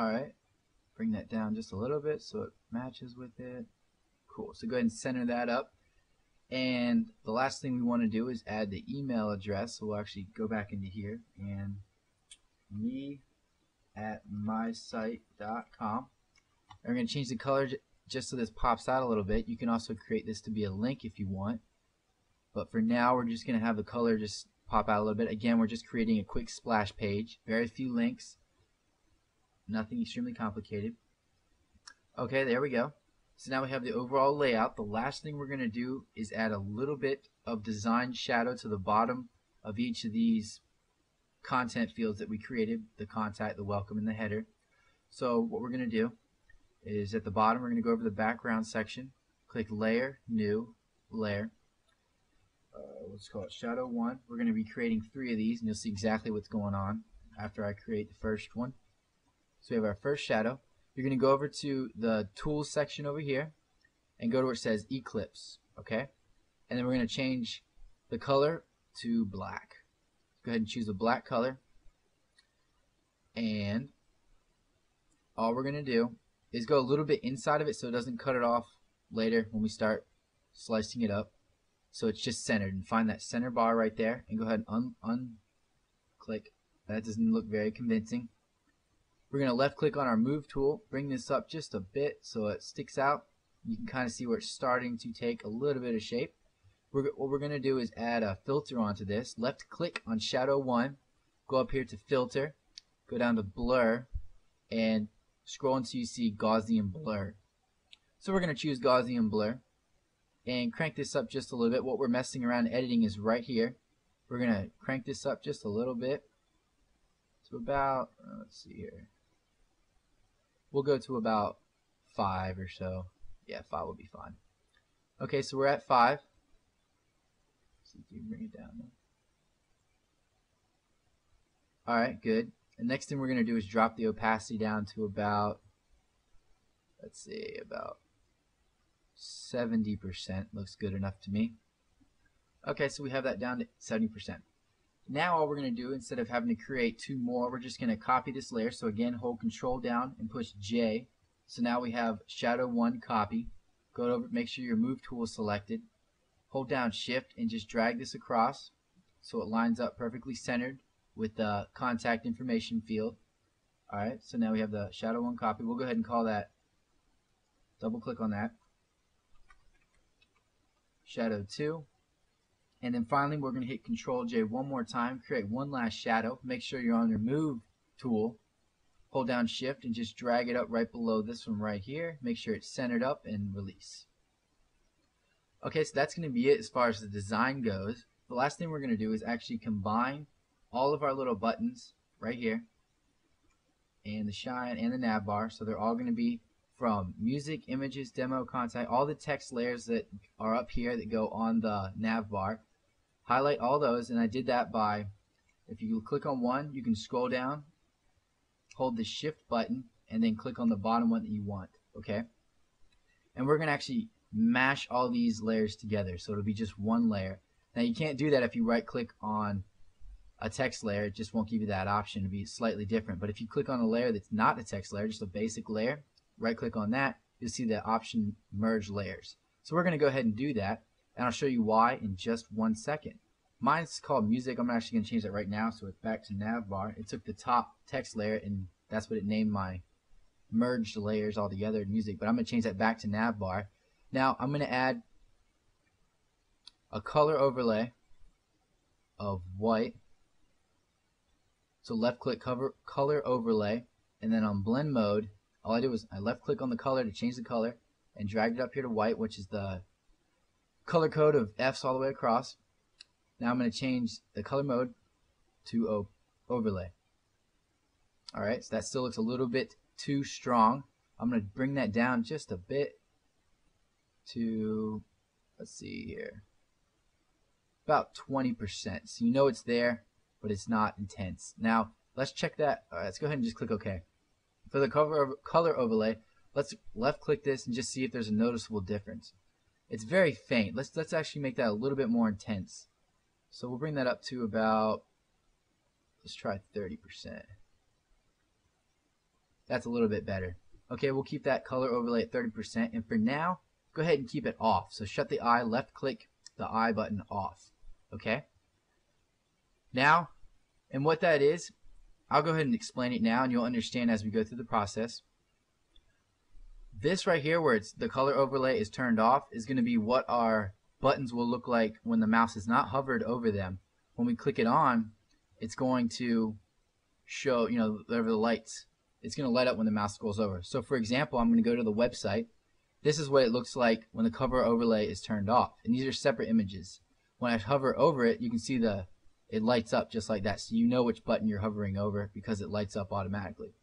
Alright, bring that down just a little bit so it matches with it. Cool, so go ahead and center that up. And the last thing we want to do is add the email address. So we'll actually go back into here and me@mysite.com. We're going to change the color just so this pops out a little bit. You can also create this to be a link if you want. But for now, we're just going to have the color just pop out a little bit. Again, we're just creating a quick splash page. Very few links. Nothing extremely complicated. Okay, there we go. So now we have the overall layout. The last thing we're going to do is add a little bit of design shadow to the bottom of each of these content fields that we created, the contact, the welcome, and the header. So what we're going to do is at the bottom, we're going to go over the background section, click Layer, New, Layer. Let's call it Shadow 1. We're going to be creating 3 of these, and you'll see exactly what's going on after I create the first one. So we have our first shadow. You're going to go over to the Tools section over here and go to where it says Eclipse, okay? And then we're going to change the color to black. Go ahead and choose a black color. And all we're going to do is go a little bit inside of it so it doesn't cut it off later when we start slicing it up. So it's just centered. And find that center bar right there and go ahead and unclick. That doesn't look very convincing. We're going to left click on our move tool, bring this up just a bit so it sticks out. You can kind of see where it's starting to take a little bit of shape. What we're going to do is add a filter onto this. Left click on Shadow 1, go up here to Filter, go down to Blur, and scroll until you see Gaussian Blur. So we're going to choose Gaussian Blur and crank this up just a little bit. What we're messing around editing is right here. We're going to crank this up just a little bit to about, let's see here. We'll go to about 5 or so. Yeah, 5 will be fine. Okay, so we're at 5. See if you can bring it down there. Alright, good. The next thing we're going to do is drop the opacity down to about, let's see, about 70%. Looks good enough to me. Okay, so we have that down to 70%. Now all we're going to do, instead of having to create 2 more, we're just going to copy this layer. So again, hold Control down and push J. So now we have Shadow 1 copy. Go over, make sure your Move tool is selected. Hold down Shift and just drag this across so it lines up perfectly centered with the contact information field. Alright, so now we have the Shadow 1 copy. We'll go ahead and call that, double click on that, Shadow 2. And then finally we're going to hit Control J one more time, create one last shadow. Make sure you're on your Move tool. Hold down Shift and just drag it up right below this one right here. Make sure it's centered up and release. Okay, so that's going to be it as far as the design goes. The last thing we're going to do is actually combine all of our little buttons right here and the shine and the nav bar. So they're all going to be from music, images, demo, contact, all the text layers that are up here that go on the nav bar. Highlight all those, and I did that by, if you click on one, you can scroll down, hold the Shift button, and then click on the bottom one that you want, okay? And we're going to actually mash all these layers together, so it'll be just one layer. Now you can't do that if you right click on a text layer. It just won't give you that option. It'll be slightly different. But if you click on a layer that's not a text layer, just a basic layer, right click on that, you'll see the option Merge Layers. So we're going to go ahead and do that, and I'll show you why in just 1 second. Mine's called Music. I'm actually going to change that right now, so it's back to Navbar. It took the top text layer, and that's what it named my merged layers all together in Music, but I'm going to change that back to Navbar. Now I'm going to add a color overlay of white. So left click color overlay, and then on blend mode, all I did was I left click on the color to change the color and dragged it up here to white, which is the color code of F's all the way across. Now I'm going to change the color mode to overlay. Alright, so that still looks a little bit too strong. I'm going to bring that down just a bit to, let's see here, about 20%. So you know it's there, but it's not intense. Now let's check that. Alright, let's go ahead and just click OK. For the color overlay, let's left click this and just see if there's a noticeable difference. It's very faint. Let's actually make that a little bit more intense. So we'll bring that up to about, let's try 30%. That's a little bit better. Okay, we'll keep that color overlay at 30%, and for now, go ahead and keep it off. So shut the eye, left click the eye button off. Okay? Now, and what that is, I'll go ahead and explain it now, and you'll understand as we go through the process. This right here, where the color overlay is turned off, is going to be what our buttons will look like when the mouse is not hovered over them. When we click it on, it's going to show, whatever the lights. It's going to light up when the mouse scrolls over. So for example, I'm going to go to the website. This is what it looks like when the cover overlay is turned off. And these are separate images. When I hover over it, you can see it lights up just like that. So you know which button you're hovering over because it lights up automatically.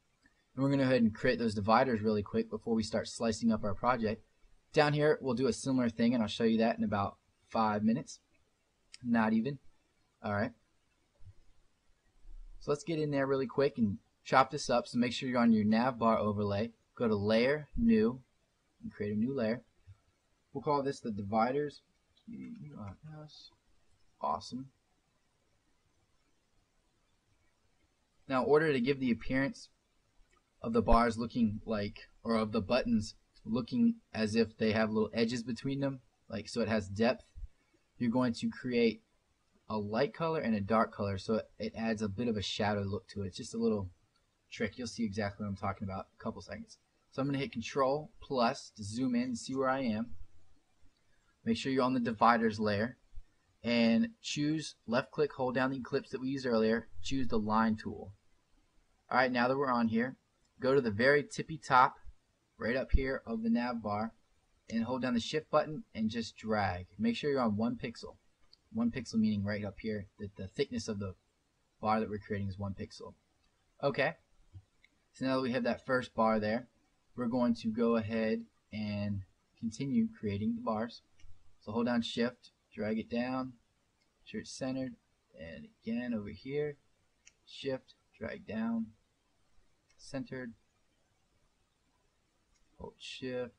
And we're going to go ahead and create those dividers really quick before we start slicing up our project. Down here, we'll do a similar thing, and I'll show you that in about 5 minutes. Not even. Alright. So let's get in there really quick and chop this up. So make sure you're on your nav bar overlay. Go to Layer, New, and create a new layer. We'll call this the dividers. Awesome. Now, in order to give the appearance of the bars looking like, or of the buttons looking as if they have little edges between them, like so it has depth, you're going to create a light color and a dark color so it adds a bit of a shadow look to it. It's just a little trick. You'll see exactly what I'm talking about in a couple seconds. So I'm going to hit Control plus to zoom in and see where I am. Make sure you're on the dividers layer and choose left click, hold down the ellipse that we used earlier, choose the line tool. Alright, now that we're on here, go to the very tippy top right up here of the nav bar and hold down the shift button and just drag. Make sure you're on 1 pixel. 1 pixel meaning right up here that the thickness of the bar that we're creating is 1 pixel. Okay, so now that we have that first bar there, we're going to go ahead and continue creating the bars. So hold down shift, drag it down, make sure it's centered, and again over here, shift, drag down, centered, hold shift,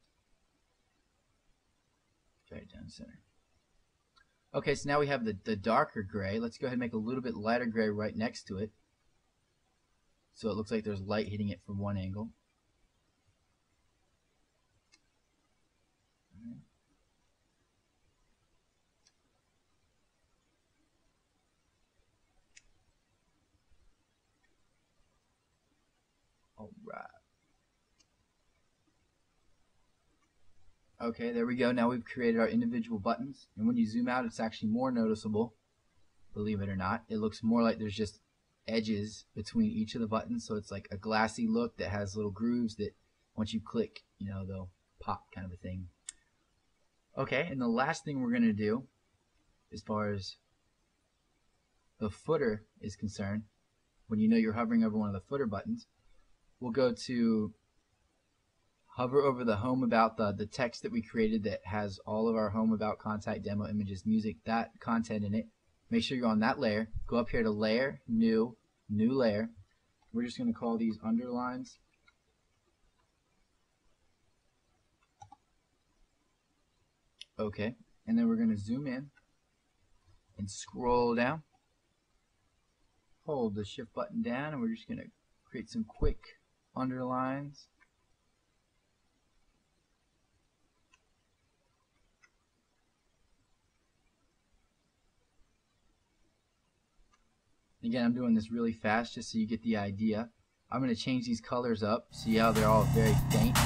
drag down, center. Okay, so now we have the darker gray. Let's go ahead and make a little bit lighter gray right next to it, so it looks like there's light hitting it from one angle. Alright. Okay, there we go. Now we've created our individual buttons, and when you zoom out, it's actually more noticeable. Believe it or not, it looks more like there's just edges between each of the buttons, so it's like a glassy look that has little grooves that once you click, they'll pop, kind of a thing. Okay, and the last thing we're going to do as far as the footer is concerned, when you're hovering over one of the footer buttons, we'll go to hover over the home about, the text that we created that has all of our home about, contact, demo, images, music, that content in it. Make sure you're on that layer. Go up here to Layer, New, New Layer. We're just going to call these underlines. Okay, and then we're going to zoom in and scroll down. Hold the shift button down, and we're just going to create some quick underlines. Again, I'm doing this really fast just so you get the idea. I'm going to change these colors up. See how they're all very faint?